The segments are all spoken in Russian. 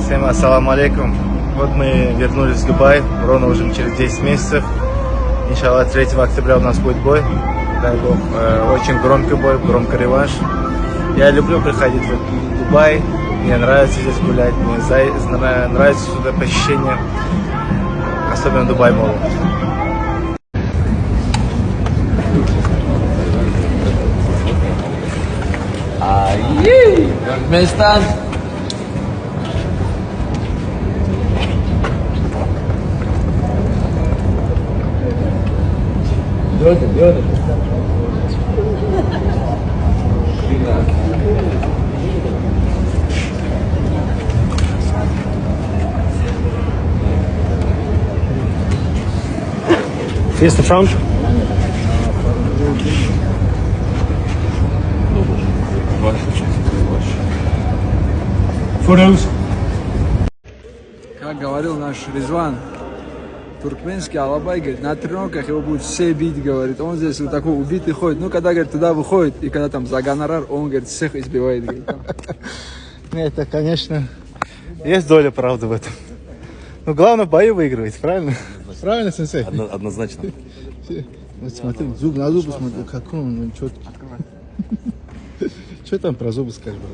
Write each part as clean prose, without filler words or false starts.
Всем ассаламу алейкум. Вот мы вернулись в Дубай, ровно уже через 10 месяцев. Иншаллах, 3 октября у нас будет бой. Дай бог, очень громкий бой, громкий реванш. Я люблю приходить в Дубай, мне нравится здесь гулять, мне нравится сюда посещение, особенно Дубай Молл. Местан. Face the front. Photos. Как говорил наш Резван, туркменский Алабай, говорит, на тренировках его будут все бить, говорит. Он здесь вот такой убитый ходит. Ну, когда, говорит, туда выходит, и когда там за гонорар, он, говорит, всех избивает. Говорит, Это, конечно, есть доля правды в этом. Но главное в бою выигрывать, правильно? Правильно, сенсей? Однозначно. Вот смотри, зуб на зубы смотри, какой он четкий. Что там про зубы скажешь, брат?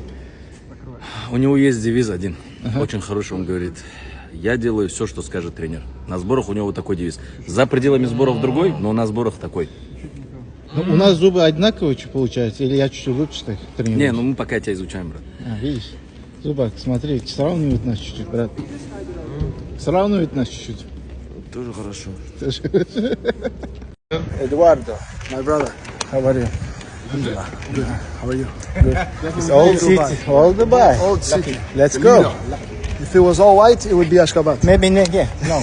У него есть девиз один, очень хороший, он говорит: я делаю все, что скажет тренер. На сборах у него вот такой девиз. За пределами сборов другой, но на сборах такой. Ну, у нас зубы одинаковые, что получается, или я чуть-чуть лучше так тренируюсь? Не, ну мы пока тебя изучаем, брат. Видишь, зубак, смотри, сравнивают нас чуть-чуть, брат. Сравнивают нас чуть-чуть. Тоже хорошо. Эдуардо, my brother. How are you? Good. How are you? It's old city, old Dubai. Old city. Let's go. If it was all white, it would be Ashgabat. Maybe yeah, no.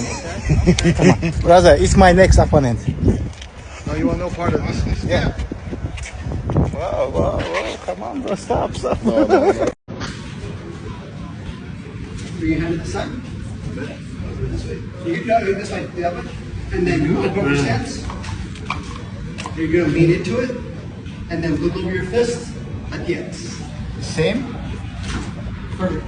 Come on, brother, it's my next opponent. No, you want no part of this. Yeah. Whoa, come on, bro, stop. Bring your hand to the side. You can go this way, the other, and then you look over your stance. You're going to lean into it, and then look over your fist at the ends. Same? Perfect.